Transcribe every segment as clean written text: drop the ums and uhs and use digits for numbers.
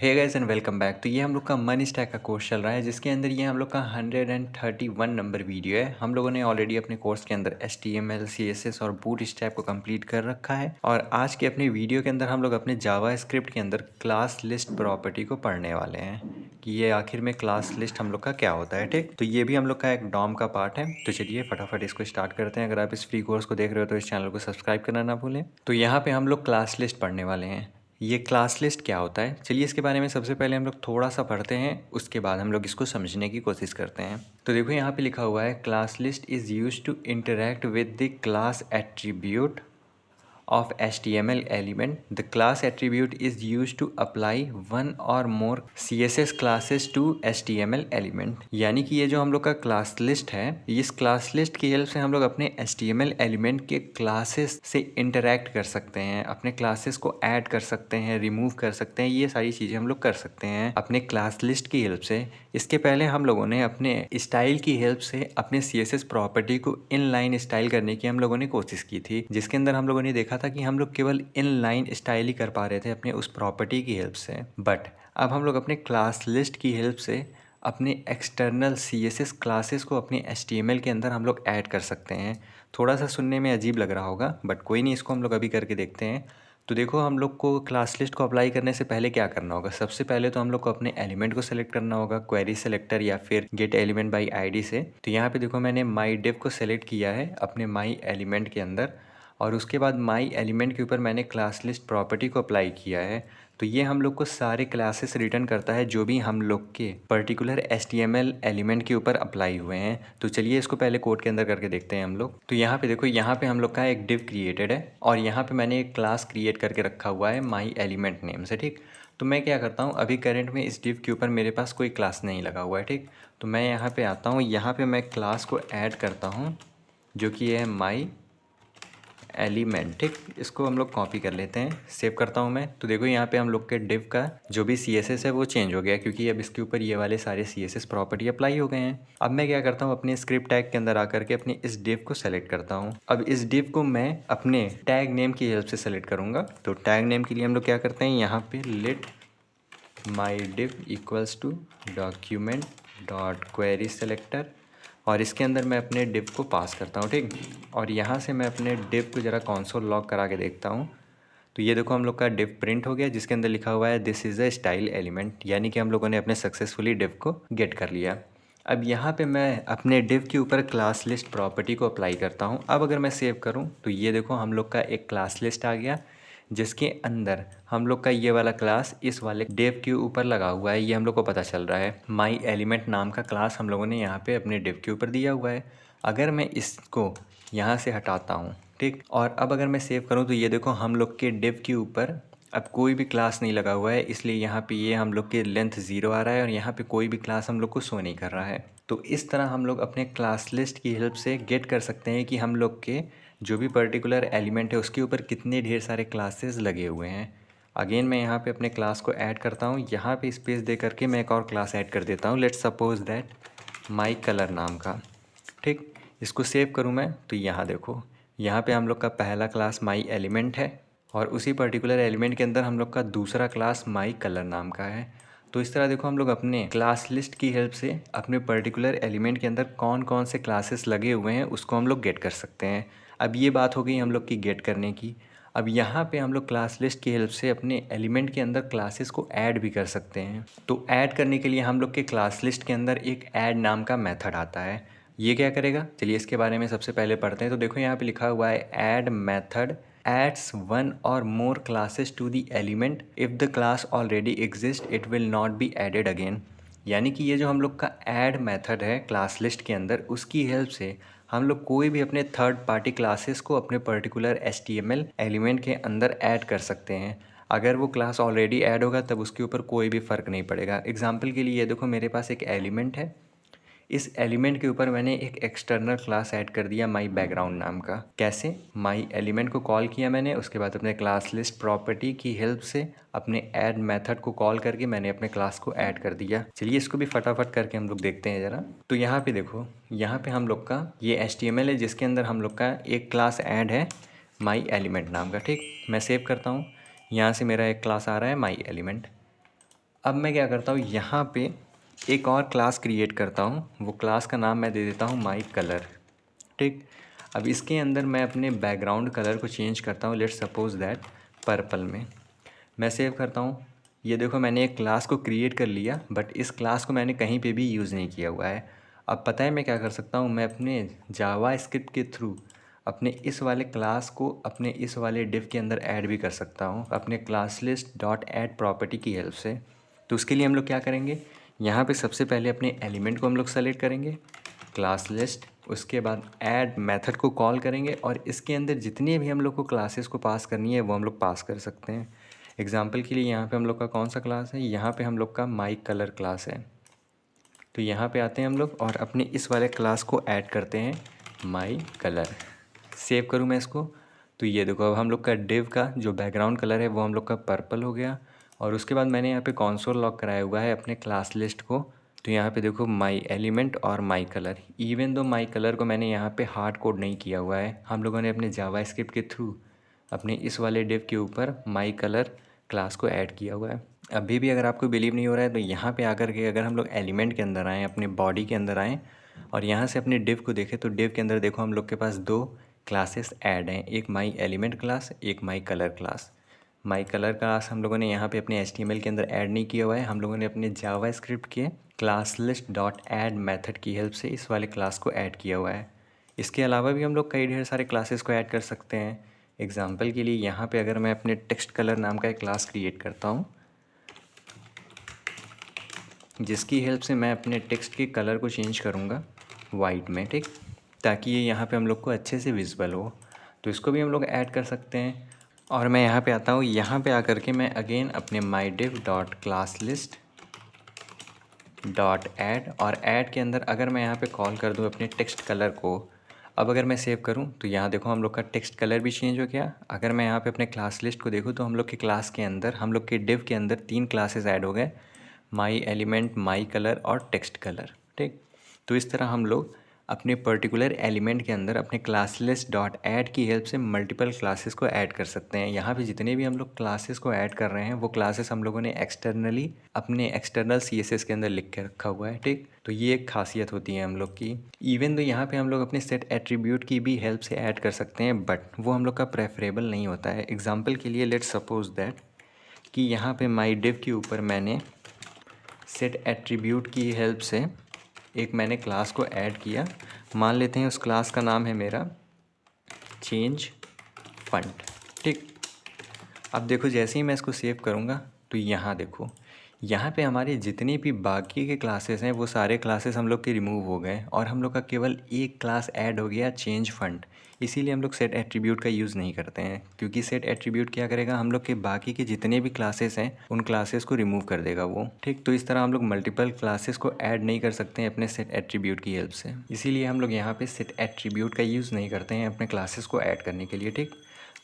Hey guys and welcome back. तो ये हम लोग का मनी स्टैक का कोर्स चल रहा है जिसके अंदर ये हम लोग का 131 नंबर वीडियो है। हम लोगों ने ऑलरेडी अपने कोर्स के अंदर HTML, CSS और बूटस्ट्रैप को कंप्लीट कर रखा है और आज के अपने वीडियो के अंदर हम लोग अपने जावा स्क्रिप्ट के अंदर क्लास लिस्ट प्रॉपर्टी को पढ़ने वाले हैं कि ये आखिर में क्लास लिस्ट हम लोग का क्या होता है। ठीक, तो ये भी हम लोग का एक डॉम का पार्ट है। तो चलिए फटाफट इसको स्टार्ट करते हैं। अगर आप इस फ्री कोर्स को देख रहे हो तो इस चैनल को सब्सक्राइब करना ना भूलें। तो यहाँ पे हम लोग क्लास लिस्ट पढ़ने वाले हैं। ये क्लास लिस्ट क्या होता है, चलिए इसके बारे में सबसे पहले हम लोग थोड़ा सा पढ़ते हैं, उसके बाद हम लोग इसको समझने की कोशिश करते हैं। तो देखो यहाँ पे लिखा हुआ है class list is use to interact with the class attribute of HTML element. The class attribute is used to apply one or more CSS classes to HTML element. यानी कि ये जो हम लोग का क्लास लिस्ट है, इस क्लास लिस्ट की हेल्प से हम लोग अपने HTML एलिमेंट के क्लासेस से इंटरेक्ट कर सकते हैं, अपने क्लासेस को ऐड कर सकते हैं, रिमूव कर सकते हैं। ये सारी चीज़ें हम लोग कर सकते हैं अपने क्लास लिस्ट की हेल्प से। इसके पहले हम लोगों ने अपने स्टाइल की हेल्प से अपने CSS प्रॉपर्टी को इनलाइन स्टाइल करने की हम लोगों ने कोशिश की थी, जिसके अंदर हम लोगों ने देखा था कि हम लोग केवल इनलाइन स्टाइल ही कर पा रहे थे अपने उस प्रॉपर्टी की हेल्प से। बट अब हम लोग अपने क्लास लिस्ट की हेल्प से अपने एक्सटर्नल CSS क्लासेस को अपने HTML के अंदर हम लोग ऐड कर सकते हैं। थोड़ा सा सुनने में अजीब लग रहा होगा बट कोई नहीं, इसको हम लोग अभी करके देखते हैं। तो देखो हम लोग को क्लास लिस्ट को अप्लाई करने से पहले क्या करना होगा। सबसे पहले तो हम लोग को अपने एलिमेंट को सेलेक्ट करना होगा क्वेरी सेलेक्टर या फिर गेट एलिमेंट बाय आईडी से। तो यहाँ पे देखो मैंने माई डिव को सेलेक्ट किया है अपने माई एलिमेंट के अंदर और उसके बाद माई एलिमेंट के ऊपर मैंने क्लास लिस्ट प्रॉपर्टी को अप्लाई किया है। तो ये हम लोग को सारे क्लासेस रिटर्न करता है जो भी हम लोग के पर्टिकुलर HTML एलिमेंट के ऊपर अप्लाई हुए हैं। तो चलिए इसको पहले कोड के अंदर करके देखते हैं हम लोग। तो यहाँ पे देखो, यहाँ पे हम लोग का एक डिव क्रिएटेड है और यहाँ पे मैंने एक क्लास क्रिएट करके रखा हुआ है माई एलिमेंट नेम से। ठीक, तो मैं क्या करता हूँ, अभी करंट में इस डिव के ऊपर मेरे पास कोई क्लास नहीं लगा हुआ है। ठीक, तो मैं यहाँ पे आता हूँ, यहाँ पे मैं क्लास को ऐड करता हूँ जो कि है माई एलिमेंट। ठीक, इसको हम लोग कॉपी कर लेते हैं, सेव करता हूँ मैं। तो देखो यहाँ पे हम लोग के डिव का जो भी CSS है वो चेंज हो गया क्योंकि अब इसके ऊपर ये वाले सारे CSS प्रॉपर्टी अप्लाई हो गए हैं। अब मैं क्या करता हूँ, अपने स्क्रिप्ट टैग के अंदर आकर के अपने इस डिव को सेलेक्ट करता हूँ। अब इस डिव को मैं अपने टैग नेम की हेल्प से सेलेक्ट करूँगा। तो टैग नेम के लिए हम लोग क्या करते हैं, यहाँ पे let my div equals to document dot query selector और इसके अंदर मैं अपने डिव को पास करता हूँ। ठीक, और यहाँ से मैं अपने डिव को ज़रा कंसोल लॉग करा के देखता हूँ। तो ये देखो हम लोग का डिव प्रिंट हो गया जिसके अंदर लिखा हुआ है this is a style element, यानी कि हम लोगों ने अपने सक्सेसफुली डिव को गेट कर लिया। अब यहाँ पे मैं अपने डिव के ऊपर क्लास लिस्ट प्रॉपर्टी को अप्लाई करता हूँ। अब अगर मैं सेव करूँ तो ये देखो हम लोग का एक क्लास लिस्ट आ गया जिसके अंदर हम लोग का ये वाला क्लास इस वाले डिव के ऊपर लगा हुआ है। ये हम लोग को पता चल रहा है, माई एलिमेंट नाम का क्लास हम लोगों ने यहाँ पे अपने डिव के ऊपर दिया हुआ है। अगर मैं इसको यहाँ से हटाता हूँ, ठीक, और अब अगर मैं सेव करूँ तो ये देखो हम लोग के डिव के ऊपर अब कोई भी क्लास नहीं लगा हुआ है, इसलिए यहाँ पे ये हम लोग के लेंथ 0 आ रहा है और यहाँ पे कोई भी क्लास हम लोग को शो नहीं कर रहा है। तो इस तरह हम लोग अपने क्लास लिस्ट की हेल्प से गेट कर सकते हैं कि हम लोग के जो भी पर्टिकुलर एलिमेंट है उसके ऊपर कितने ढेर सारे क्लासेस लगे हुए हैं। अगेन मैं यहाँ पे अपने क्लास को ऐड करता हूँ, यहाँ पे स्पेस दे करके मैं एक और क्लास ऐड कर देता हूँ, let's suppose that my colour नाम का। ठीक, इसको सेव करूँ मैं तो यहाँ देखो, यहाँ पे हम लोग का पहला क्लास माई एलिमेंट है और उसी पर्टिकुलर एलिमेंट के अंदर हम लोग का दूसरा क्लास माई कलर नाम का है। तो इस तरह देखो हम लोग अपने क्लास लिस्ट की हेल्प से अपने पर्टिकुलर एलिमेंट के अंदर कौन कौन से क्लासेस लगे हुए हैं उसको हम लोग गेट कर सकते हैं। अब ये बात हो गई हम लोग की गेट करने की। अब यहाँ पे हम लोग क्लास लिस्ट की हेल्प से अपने एलिमेंट के अंदर क्लासेस को ऐड भी कर सकते हैं। तो ऐड करने के लिए हम लोग के क्लास लिस्ट के अंदर एक ऐड नाम का मेथड आता है। ये क्या करेगा, चलिए इसके बारे में सबसे पहले पढ़ते हैं। तो देखो यहाँ पे लिखा हुआ है add method adds one or more classes to the element. If the class already exists, it will not be added again. यानी कि ये जो हम लोग का ऐड मेथड है क्लास लिस्ट के अंदर, उसकी हेल्प से हम लोग कोई भी अपने थर्ड पार्टी क्लासेस को अपने पर्टिकुलर HTML एलिमेंट के अंदर ऐड कर सकते हैं। अगर वो क्लास ऑलरेडी ऐड होगा तब उसके ऊपर कोई भी फ़र्क नहीं पड़ेगा। एग्जाम्पल के लिए ये देखो मेरे पास एक एलिमेंट है, इस एलिमेंट के ऊपर मैंने एक एक्सटर्नल क्लास ऐड कर दिया माई बैकग्राउंड नाम का। कैसे, माई एलिमेंट को कॉल किया मैंने, उसके बाद अपने क्लास लिस्ट प्रॉपर्टी की हेल्प से अपने ऐड मेथड को कॉल करके मैंने अपने क्लास को ऐड कर दिया। चलिए इसको भी फटाफट करके हम लोग देखते हैं ज़रा। तो यहाँ पे देखो, यहाँ पे हम लोग का ये HTML है जिसके अंदर हम लोग का एक क्लास ऐड है माई एलिमेंट नाम का। ठीक, मैं सेव करता हूँ, यहाँ से मेरा एक क्लास आ रहा है माई एलिमेंट। अब मैं क्या करता हूँ, यहाँ पे एक और क्लास क्रिएट करता हूँ। वो क्लास का नाम मैं दे देता हूँ माई कलर। ठीक। अब इसके अंदर मैं अपने बैकग्राउंड कलर को चेंज करता हूँ, लेट्स सपोज दैट पर्पल में। मैं सेव करता हूँ। ये देखो मैंने एक क्लास को क्रिएट कर लिया, बट इस क्लास को मैंने कहीं पे भी यूज़ नहीं किया हुआ है। अब पता है मैं क्या कर सकता हूँ, मैं अपने जावा स्क्रिप्ट के थ्रू अपने इस वाले क्लास को अपने इस वाले डिव के अंदर ऐड भी कर सकता हूँ अपने class list dot add property की हेल्प से। तो उसके लिए हम लोग क्या करेंगे, यहाँ पे सबसे पहले अपने एलिमेंट को हम लोग सेलेक्ट करेंगे, क्लास लिस्ट, उसके बाद ऐड मेथड को कॉल करेंगे और इसके अंदर जितने भी हम लोग को क्लासेस को पास करनी है वो हम लोग पास कर सकते हैं। एग्जाम्पल के लिए यहाँ पे हम लोग का कौन सा क्लास है, यहाँ पे हम लोग का माई कलर क्लास है। तो यहाँ पे आते हैं हम लोग और अपने इस वाले क्लास को ऐड करते हैं माई कलर। सेव करूँ मैं इसको, तो ये देखो अब हम लोग का डिव का जो बैकग्राउंड कलर है वो हम लोग का पर्पल हो गया। और उसके बाद मैंने यहाँ पे कंसोल लॉक कराया हुआ है अपने क्लास लिस्ट को। तो यहाँ पे देखो माई एलिमेंट और माई कलर, इवन दो माई कलर को मैंने यहाँ पे हार्ड कोड नहीं किया हुआ है, हम लोगों ने अपने जावा स्क्रिप्ट के थ्रू अपने इस वाले डिव के ऊपर माई कलर क्लास को ऐड किया हुआ है। अभी भी अगर आपको बिलीव नहीं हो रहा है तो यहाँ पे आकर के अगर हम लोग एलिमेंट के अंदर आएँ, अपने बॉडी के अंदर आएँ और यहाँ से अपने डिव को देखें, तो डिव के अंदर देखो हम लोग के पास दो क्लासेस ऐड हैं, एक माई एलिमेंट क्लास, एक माई कलर क्लास। माई कलर क्लास हम लोगों ने यहाँ पे अपने HTML के अंदर ऐड नहीं किया हुआ है, हम लोगों ने अपने जावा स्क्रिप्ट के class list dot add method की हेल्प से इस वाले क्लास को ऐड किया हुआ है। इसके अलावा भी हम लोग कई ढेर सारे क्लासेस को ऐड कर सकते हैं। एग्जाम्पल के लिए यहाँ पे अगर मैं अपने टेक्स्ट कलर नाम का एक क्लास क्रिएट करता हूँ, जिसकी हेल्प से मैं अपने टेक्स्ट के कलर को चेंज करूँगा वाइट में, ठीक, ताकि ये यहाँ पे हम लोग को अच्छे से विजिबल हो। तो इसको भी हम लोग ऐड कर सकते हैं। और मैं यहाँ पे आता हूँ, यहाँ पे आकर के मैं अगेन अपने my div dot class list dot add, और ऐड के अंदर अगर मैं यहाँ पे कॉल कर दूँ अपने टेक्स्ट कलर को, अब अगर मैं सेव करूँ तो यहाँ देखो हम लोग का टेक्स्ट कलर भी चेंज हो गया। अगर मैं यहाँ पे अपने क्लास लिस्ट को देखूँ तो हम लोग के क्लास के अंदर, हम लोग के डिव के अंदर 3 क्लासेस ऐड हो गए, माई एलिमेंट, माई कलर और टेक्स्ट कलर, ठीक। तो इस तरह हम लोग अपने पर्टिकुलर एलिमेंट के अंदर अपने क्लास लिस्ट डॉट ऐड की हेल्प से मल्टीपल क्लासेस को ऐड कर सकते हैं। यहाँ पे जितने भी हम लोग क्लासेस को ऐड कर रहे हैं वो क्लासेस हम लोगों ने एक्सटर्नली अपने एक्सटर्नल CSS के अंदर लिख के रखा हुआ है, ठीक। तो ये एक खासियत होती है हम लोग की। इवन तो यहाँ पे हम लोग अपने सेट एट्रीब्यूट की भी हेल्प से ऐड कर सकते हैं, बट वो हम लोग का प्रेफरेबल नहीं होता है। एग्जाम्पल के लिए लेट्स सपोज दैट कि यहाँ पे माई डिव के ऊपर मैंने सेट एट्रीब्यूट की हेल्प से एक मैंने क्लास को ऐड किया। मान लेते हैं उस क्लास का नाम है मेरा चेंज फंड, ठीक। अब देखो जैसे ही मैं इसको सेव करूँगा तो यहाँ देखो, यहाँ पे हमारे जितने भी बाकी के क्लासेस हैं वो सारे क्लासेस हम लोग के रिमूव हो गए और हम लोग का केवल एक क्लास ऐड हो गया, चेंज फंड। इसीलिए हम लोग सेट एट्रीब्यूट का यूज़ नहीं करते हैं, क्योंकि सेट एट्रीब्यूट क्या करेगा, हम लोग के बाकी के जितने भी क्लासेस हैं उन क्लासेस को रिमूव कर देगा वो, ठीक। तो इस तरह हम लोग मल्टीपल क्लासेस को ऐड नहीं कर सकते हैं अपने सेट एट्रीब्यूट की हेल्प से। इसीलिए हम लोग यहाँ पे सेट एट्रीब्यूट का यूज़ नहीं करते हैं अपने क्लासेस को ऐड करने के लिए, ठीक।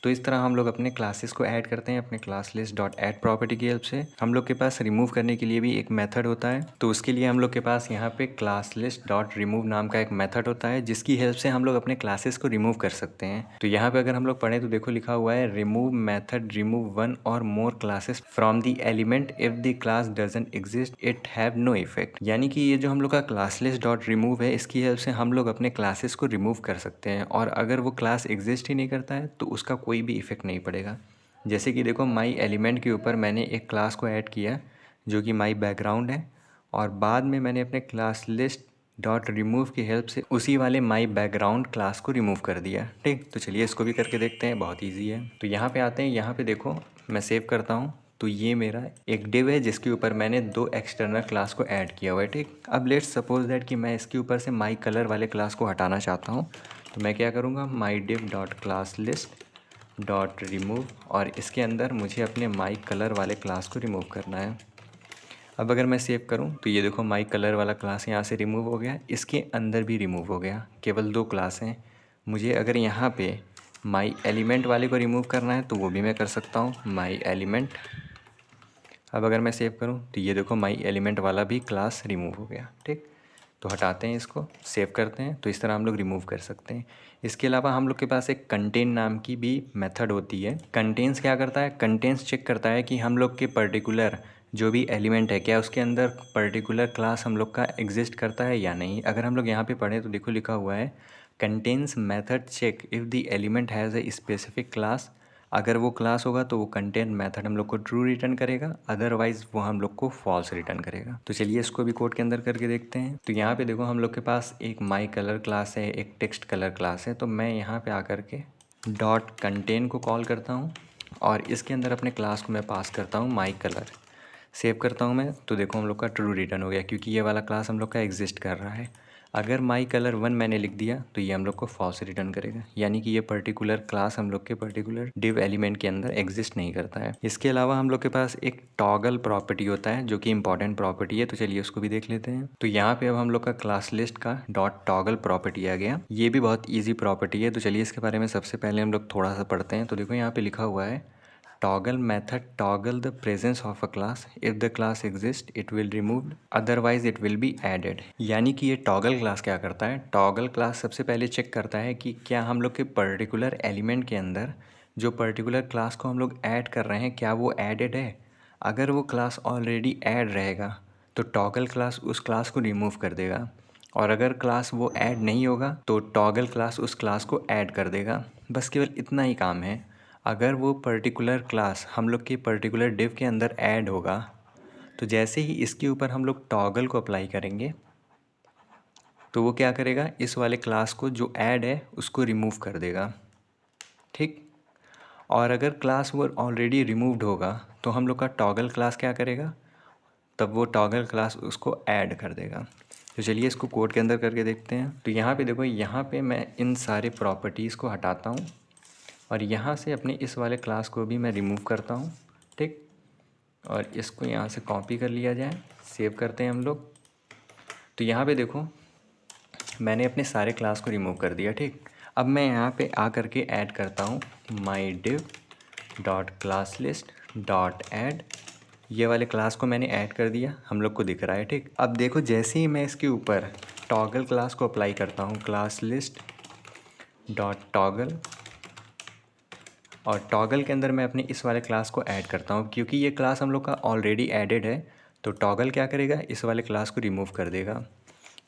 तो इस तरह हम लोग अपने क्लासेस को ऐड करते हैं अपने class list dot add property की हेल्प से। हम लोग के पास रिमूव करने के लिए भी एक मेथड होता है, तो उसके लिए हम लोग के पास यहाँ पे क्लास लिस्ट डॉट रिमूव नाम का एक मेथड होता है, जिसकी हेल्प से हम लोग अपने क्लासेस को रिमूव कर सकते हैं। तो यहाँ पे अगर हम लोग पढ़ें तो देखो लिखा हुआ है रिमूव मेथड रिमूव वन और more classes from the element if the class doesn't exist it have no effect. यानी कि ये जो हम लोग का क्लास लिस्ट डॉट रिमूव है, इसकी हेल्प से हम लोग अपने क्लासेस को रिमूव कर सकते हैं, और अगर वो क्लास एग्जिस्ट ही नहीं करता है तो उसका कोई भी इफेक्ट नहीं पड़ेगा। जैसे कि देखो माई एलिमेंट के ऊपर मैंने एक क्लास को ऐड किया जो कि माई बैकग्राउंड है, और बाद में मैंने अपने क्लास लिस्ट डॉट रिमूव की हेल्प से उसी वाले माई बैकग्राउंड क्लास को रिमूव कर दिया, ठीक। तो चलिए इसको भी करके देखते हैं, बहुत ईजी है। तो यहाँ पे आते हैं, यहाँ पे देखो मैं सेव करता हूँ, तो ये मेरा एक डिव है जिसके ऊपर मैंने दो एक्सटर्नल क्लास को ऐड किया हुआ है, ठीक। अब लेट्स सपोज दैट कि मैं इसके ऊपर से माई कलर वाले क्लास को हटाना चाहता हूँ, तो मैं क्या करूँगा, my div dot class list dot remove, और इसके अंदर मुझे अपने माई कलर वाले क्लास को रिमूव करना है। अब अगर मैं सेव करूं तो ये देखो माई कलर वाला क्लास यहाँ से रिमूव हो गया, इसके अंदर भी रिमूव हो गया, केवल दो क्लास हैं। मुझे अगर यहाँ पे माई एलिमेंट वाले को रिमूव करना है तो वो भी मैं कर सकता हूँ, माई एलिमेंट। अब अगर मैं सेव करूँ तो ये देखो माई एलिमेंट वाला भी क्लास रिमूव हो गया, ठीक। तो हटाते हैं इसको, सेव करते हैं, तो इस तरह हम लोग रिमूव कर सकते हैं। इसके अलावा हम लोग के पास एक कंटेन नाम की भी मेथड होती है। कंटेन्स क्या करता है, कंटेन्स चेक करता है कि हम लोग के पर्टिकुलर जो भी एलिमेंट है क्या उसके अंदर पर्टिकुलर क्लास हम लोग का एग्जिस्ट करता है या नहीं। अगर हम लोग यहाँ पे पढ़ें तो देखो लिखा हुआ है contains method check if the element has a specific class. अगर वो क्लास होगा तो वो कंटेंट मेथड हम लोग को ट्रू रिटर्न करेगा, अदरवाइज़ वो हम लोग को फॉल्स रिटर्न करेगा। तो चलिए इसको भी कोड के अंदर करके देखते हैं। तो यहाँ पे देखो हम लोग के पास एक माई कलर क्लास है, एक टेक्स्ट कलर क्लास है। तो मैं यहाँ पे आकर के डॉट कंटेन को कॉल करता हूँ और इसके अंदर अपने क्लास को मैं पास करता हूँ माई कलर। सेव करता हूँ मैं, तो देखो हम लोग का ट्रू रिटर्न हो गया क्योंकि ये वाला क्लास हम लोग का एग्जिस्ट कर रहा है। अगर माई कलर 1 मैंने लिख दिया तो ये हम लोग को फॉल्स रिटर्न करेगा, यानी कि ये पर्टिकुलर क्लास हम लोग के पर्टिकुलर डिव एलिमेंट के अंदर एग्जिस्ट नहीं करता है। इसके अलावा हम लोग के पास एक टॉगल प्रॉपर्टी होता है जो कि इंपॉर्टेंट प्रॉपर्टी है। तो चलिए उसको भी देख लेते हैं। तो यहाँ पे अब हम लोग का क्लास लिस्ट का डॉट टॉगल प्रॉपर्टी आ गया। ये भी बहुत ईजी प्रॉपर्टी है। तो चलिए इसके बारे में सबसे पहले हम लोग थोड़ा सा पढ़ते हैं। तो देखो यहाँ पे लिखा हुआ है toggle method toggle the presence of a class. If the class exists it will removed, otherwise it will be added। यानी कि ये toggle class क्या करता है, toggle class सबसे पहले चेक करता है कि क्या हम लोग के पर्टिकुलर एलिमेंट के अंदर जो पर्टिकुलर क्लास को हम लोग ऐड कर रहे हैं क्या वो एडेड है। अगर वो क्लास ऑलरेडी ऐड रहेगा तो टॉगल क्लास उस क्लास को रिमूव कर देगा, और अगर क्लास वो ऐड नहीं होगा तो टॉगल क्लास उस क्लास को ऐड कर देगा। बस केवल इतना ही काम है। अगर वो पर्टिकुलर क्लास हम लोग के पर्टिकुलर डिव के अंदर ऐड होगा तो जैसे ही इसके ऊपर हम लोग टॉगल को अप्लाई करेंगे तो वो क्या करेगा, इस वाले क्लास को जो ऐड है उसको रिमूव कर देगा। ठीक। और अगर क्लास वो ऑलरेडी रिमूव्ड होगा तो हम लोग का टॉगल क्लास क्या करेगा, तब वो टॉगल क्लास उसको ऐड कर देगा। तो चलिए इसको कोड के अंदर करके देखते हैं। तो यहाँ पे देखो, यहाँ पे मैं इन सारे प्रॉपर्टीज़ को हटाता हूँ और यहाँ से अपने इस वाले क्लास को भी मैं रिमूव करता हूँ। ठीक। और इसको यहाँ से कॉपी कर लिया जाए, सेव करते हैं हम लोग। तो यहाँ पे देखो मैंने अपने सारे क्लास को रिमूव कर दिया। ठीक। अब मैं यहाँ पे आ करके ऐड करता हूँ my div dot class list dot add. ये वाले क्लास को मैंने ऐड कर दिया, हम लोग को दिख रहा है। ठीक। अब देखो जैसे ही मैं इसके ऊपर टॉगल क्लास को अप्लाई करता हूँ, क्लास लिस्ट डॉट टॉगल, और टॉगल के अंदर मैं अपने इस वाले क्लास को ऐड करता हूँ, क्योंकि ये क्लास हम लोग का ऑलरेडी एडेड है तो टॉगल क्या करेगा, इस वाले क्लास को रिमूव कर देगा।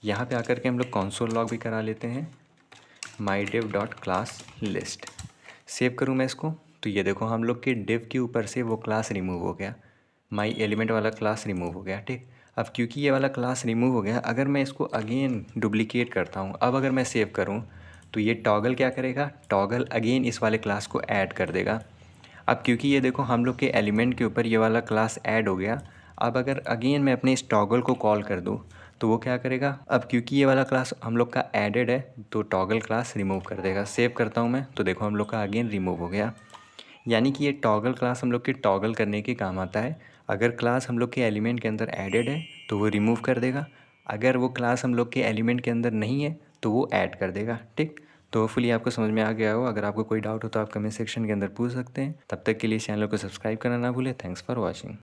यहाँ पे आकर के हम लोग कंसोल लॉग भी करा लेते हैं my div dot class list. Save करूँ मैं इसको, तो ये देखो हम लोग के डिव के ऊपर से वो क्लास रिमूव हो गया, माई एलिमेंट वाला क्लास रिमूव हो गया। ठीक। अब क्योंकि ये वाला क्लास रिमूव हो गया, अगर मैं इसको अगेन डुप्लीकेट करता हूँ, अब अगर मैं सेव करूँ तो ये टॉगल क्या करेगा, टॉगल अगेन इस वाले क्लास को ऐड कर देगा। अब क्योंकि ये देखो हम लोग के एलिमेंट के ऊपर ये वाला क्लास ऐड हो गया, अब अगर अगेन मैं अपने इस टॉगल को कॉल कर दूँ तो वो क्या करेगा, अब क्योंकि ये वाला क्लास हम लोग का एडेड है तो टॉगल क्लास रिमूव कर देगा। सेव करता हूँ मैं, तो देखो हम लोग का अगेन रिमूव हो गया। यानी कि ये टॉगल क्लास हम लोग के टॉगल करने के काम आता है। अगर क्लास हम लोग के एलिमेंट के अंदर ऐडेड है तो वो रिमूव कर देगा, अगर वो क्लास हम लोग के एलिमेंट के अंदर नहीं है तो वो ऐड कर देगा। ठीक। तो होपफुली आपको समझ में आ गया हो। अगर आपको कोई डाउट हो तो आप कमेंट सेक्शन के अंदर पूछ सकते हैं। तब तक के लिए चैनल को सब्सक्राइब करना ना भूलें। Thanks for watching.